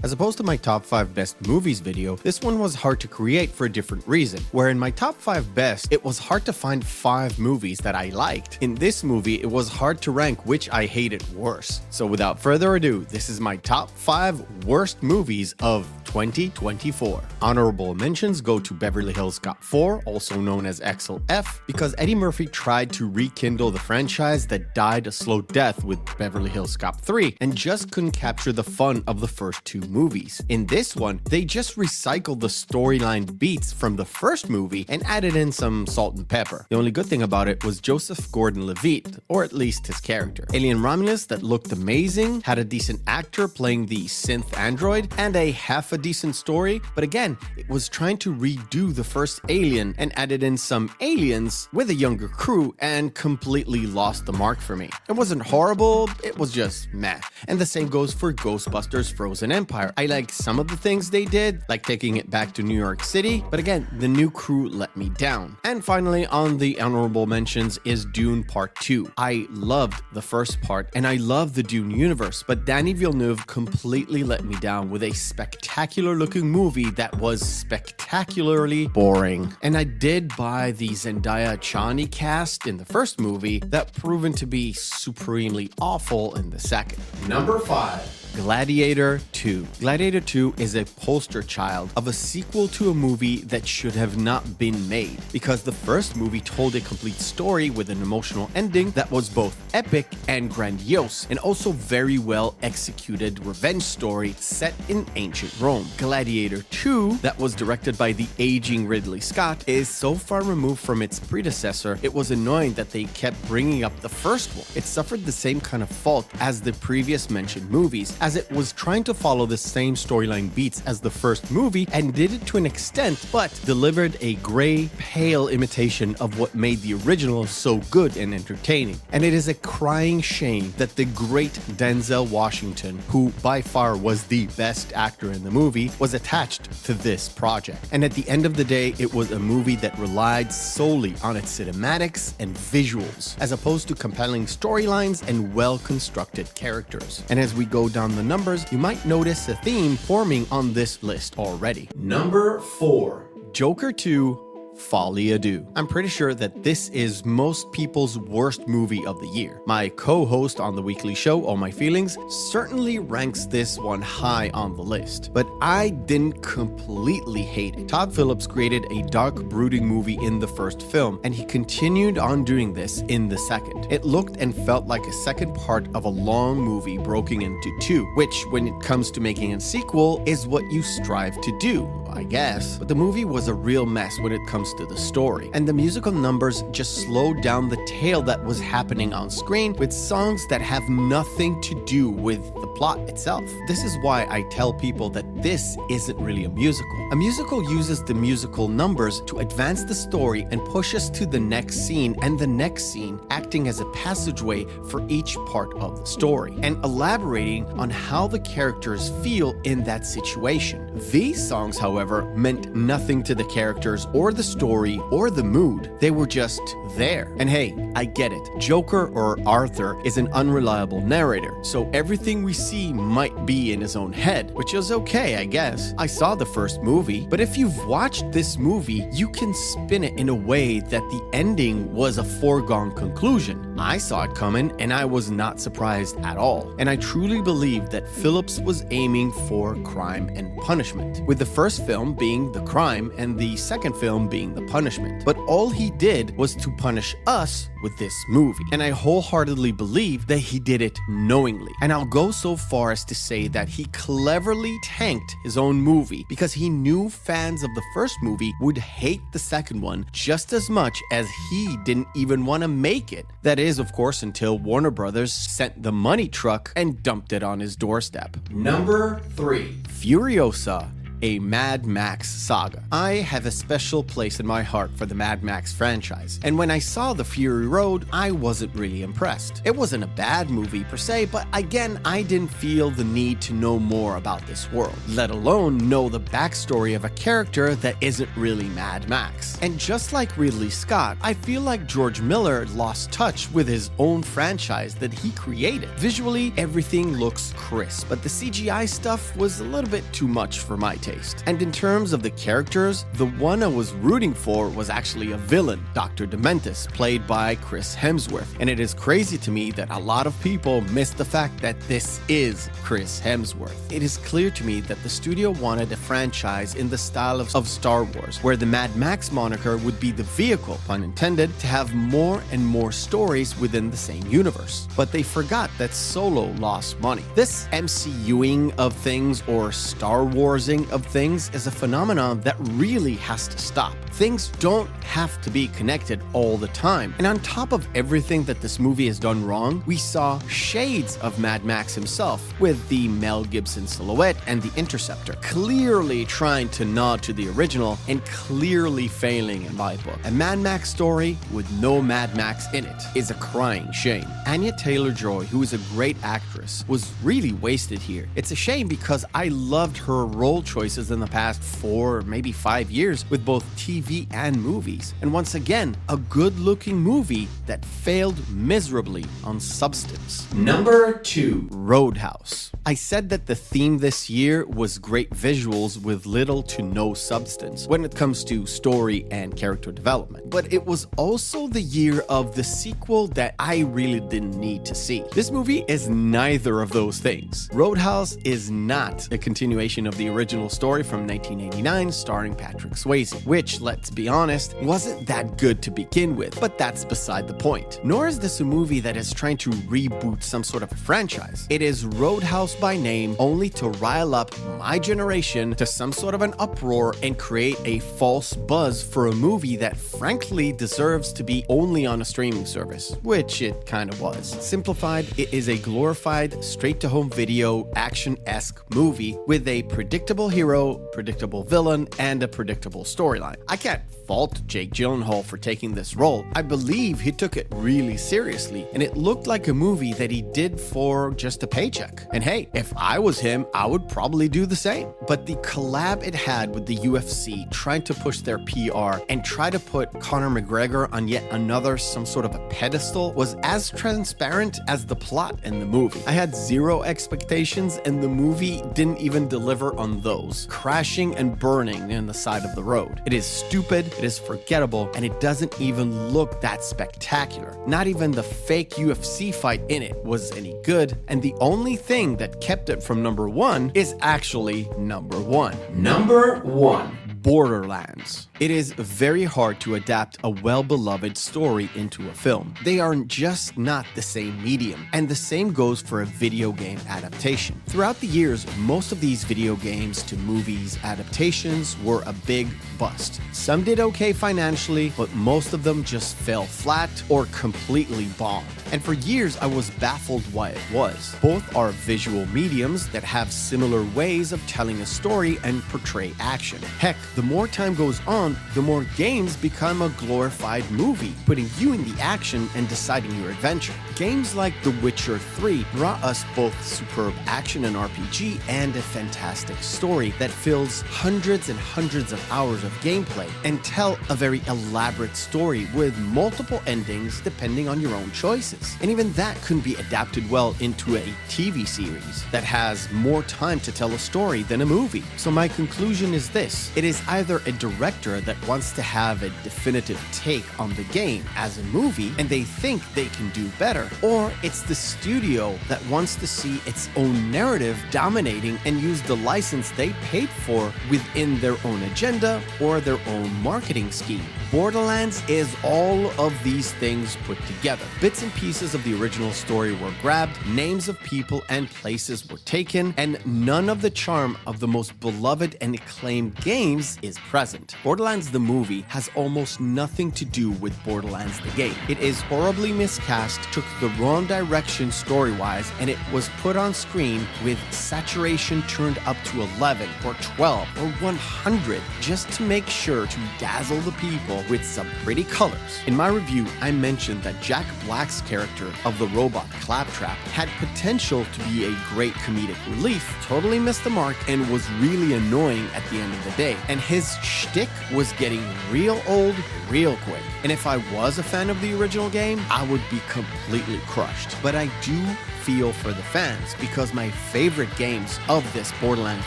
As opposed to my top 5 best movies video, this one was hard to create for a different reason. Where in my top 5 best, it was hard to find 5 movies that I liked. In this movie, it was hard to rank which I hated worse. So without further ado, this is my top 5 worst movies of 2024. Honorable mentions go to Beverly Hills Cop 4, also known as XLF, because Eddie Murphy tried to rekindle the franchise that died a slow death with Beverly Hills Cop 3 and just couldn't capture the fun of the first 2 movies. In this one, they just recycled the storyline beats from the first movie and added in some salt and pepper. The only good thing about it was Joseph Gordon-Levitt, or at least his character. Alien Romulus that looked amazing, had a decent actor playing the synth android, and a half a decent story, but again, it was trying to redo the first Alien and added in some aliens with a younger crew and completely lost the mark for me. It wasn't horrible, it was just meh. And the same goes for Ghostbusters Frozen Empire. I liked some of the things they did, like taking it back to New York City, but again, the new crew let me down. And finally, on the honorable mentions is Dune Part 2. I loved the first part and I love the Dune universe, but Denis Villeneuve completely let me down with a spectacular looking movie that was spectacularly boring. And I did buy the Zendaya Chani cast in the first movie that proven to be supremely awful in the second. Number 5. Gladiator 2. Gladiator 2 is a poster child of a sequel to a movie that should have not been made, because the first movie told a complete story with an emotional ending that was both epic and grandiose, and also very well executed revenge story set in ancient Rome. Gladiator 2, that was directed by the aging Ridley Scott, is so far removed from its predecessor, it was annoying that they kept bringing up the first one. It suffered the same kind of fault as the previous mentioned movies, as it was trying to follow the same storyline beats as the first movie and did it to an extent, but delivered a gray, pale imitation of what made the original so good and entertaining. And it is a crying shame that the great Denzel Washington, who by far was the best actor in the movie, was attached to this project. And at the end of the day, it was a movie that relied solely on its cinematics and visuals, as opposed to compelling storylines and well-constructed characters. And as we go down the numbers, you might notice a theme forming on this list already. Number 4. Joker 2. Folie à Deux. I'm pretty sure that this is most people's worst movie of the year. My co-host on the weekly show, All My Feelings, certainly ranks this one high on the list, but I didn't completely hate it. Todd Phillips created a dark, brooding movie in the first film, and he continued on doing this in the second. It looked and felt like a second part of a long movie broken into 2, which, when it comes to making a sequel, is what you strive to do, I guess. But the movie was a real mess when it comes to the story, and the musical numbers just slowed down the tale that was happening on screen with songs that have nothing to do with the plot itself. This is why I tell people that this isn't really a musical. A musical uses the musical numbers to advance the story and push us to the next scene and the next scene, acting as a passageway for each part of the story and elaborating on how the characters feel in that situation. These songs, however, meant nothing to the characters or the story or the mood. They were just there. And hey, I get it. Joker, or Arthur, is an unreliable narrator, so everything we see might be in his own head, which is okay, I guess. I saw the first movie, but if you've watched this movie, you can spin it in a way that the ending was a foregone conclusion. I saw it coming, and I was not surprised at all. And I truly believe that Phillips was aiming for crime and punishment, with the first film being the crime and the second film being the punishment. But all he did was to punish us with this movie. And I wholeheartedly believe that he did it knowingly. And I'll go so far as to say that he cleverly tanked his own movie because he knew fans of the first movie would hate the second one just as much as he didn't even want to make it. That is, of course, until Warner Brothers sent the money truck and dumped it on his doorstep. Number 3. Furiosa. a Mad Max saga. I have a special place in my heart for the Mad Max franchise, and when I saw The Fury Road, I wasn't really impressed. It wasn't a bad movie per se, but again, I didn't feel the need to know more about this world, let alone know the backstory of a character that isn't really Mad Max. And just like Ridley Scott, I feel like George Miller lost touch with his own franchise that he created. Visually, everything looks crisp, but the CGI stuff was a little bit too much for my taste. And in terms of the characters, the one I was rooting for was actually a villain, Dr. Dementus, played by Chris Hemsworth. And it is crazy to me that a lot of people miss the fact that this is Chris Hemsworth. It is clear to me that the studio wanted a franchise in the style of Star Wars, where the Mad Max moniker would be the vehicle, pun intended, to have more and more stories within the same universe. But they forgot that Solo lost money. This MCUing of things or Star Warsing of things is a phenomenon that really has to stop. Things don't have to be connected all the time. And on top of everything that this movie has done wrong, we saw shades of Mad Max himself with the Mel Gibson silhouette and the Interceptor, clearly trying to nod to the original and clearly failing in my book. A Mad Max story with no Mad Max in it is a crying shame. Anya Taylor-Joy, who is a great actress, was really wasted here. It's a shame because I loved her role choices in the past 4, maybe 5 years with both TV and movies. And once again, a good-looking movie that failed miserably on substance. Number 2. Roadhouse. I said that the theme this year was great visuals with little to no substance when it comes to story and character development. But it was also the year of the sequel that I really didn't need to see. This movie is neither of those things. Roadhouse is not a continuation of the original story from 1989 starring Patrick Swayze, which, let's be honest, wasn't that good to begin with, but that's beside the point. Nor is this a movie that is trying to reboot some sort of a franchise. It is Roadhouse by name, only to rile up my generation to some sort of an uproar and create a false buzz for a movie that frankly deserves to be only on a streaming service, which it kind of was. Simplified, it is a glorified, straight-to-home video, action-esque movie with a predictable hero, predictable villain, and a predictable storyline. I can't fault Jake Gyllenhaal for taking this role. I believe he took it really seriously, and it looked like a movie that he did for just a paycheck. And hey, if I was him, I would probably do the same. But the collab it had with the UFC trying to push their PR and try to put Conor McGregor on yet another some sort of a pedestal was as transparent as the plot in the movie. I had zero expectations, and the movie didn't even deliver on those, crashing and burning in the side of the road. It is stupid, it is forgettable, and it doesn't even look that spectacular. Not even the fake UFC fight in it was any good, and the only thing that kept it from number 1 is actually number 1. Number 1. Borderlands. It is very hard to adapt a well-beloved story into a film. They are just not the same medium, and the same goes for a video game adaptation. Throughout the years, most of these video games to movies adaptations were a big bust. Some did okay financially, but most of them just fell flat or completely bombed. And for years, I was baffled why it was. Both are visual mediums that have similar ways of telling a story and portray action. Heck, the more time goes on, the more games become a glorified movie, putting you in the action and deciding your adventure. Games like The Witcher 3 brought us both superb action and RPG and a fantastic story that fills hundreds and hundreds of hours of gameplay and tell a very elaborate story with multiple endings depending on your own choices. And even that couldn't be adapted well into a TV series that has more time to tell a story than a movie. So my conclusion is this: it is either a director that wants to have a definitive take on the game as a movie and they think they can do better, or it's the studio that wants to see its own narrative dominating and use the license they paid for within their own agenda or their own marketing scheme. Borderlands is all of these things put together. Bits and pieces of the original story were grabbed, names of people and places were taken, and none of the charm of the most beloved and acclaimed games is present. Borderlands the movie has almost nothing to do with Borderlands the game. It is horribly miscast, took the wrong direction story-wise, and it was put on screen with saturation turned up to 11 or 12 or 100 just to make sure to dazzle the people with some pretty colors. In my review, I mentioned that Jack Black's character of the robot Claptrap had potential to be a great comedic relief, totally missed the mark, and was really annoying at the end of the day. And his shtick was getting real old real quick. And if I was a fan of the original game, I would be completely crushed. But I do feel for the fans because my favorite games of this Borderlands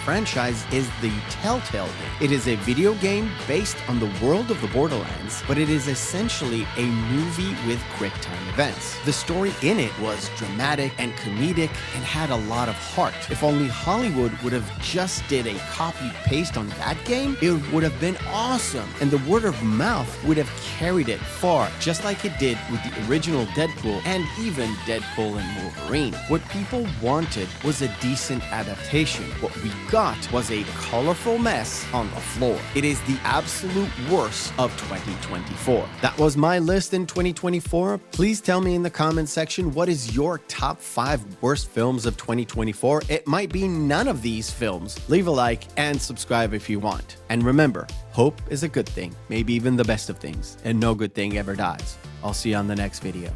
franchise is the Telltale game. It is a video game based on the world of the Borderlands, but it is essentially a movie with quick time events. The story in it was dramatic and comedic and had a lot of heart. If only Hollywood would have just did a copy paste on that game, it would have been awesome, and the word of mouth would have carried it far, just like it did with the original Deadpool and even Deadpool and Wolverine. What people wanted was a decent adaptation. What we got was a colorful mess on the floor. It is the absolute worst of 2024. That was my list in 2024. Please tell me in the comment section, what is your top 5 worst films of 2024? It might be none of these films. Leave a like and subscribe if you want. And remember, hope is a good thing, maybe even the best of things, and no good thing ever dies. I'll see you on the next video.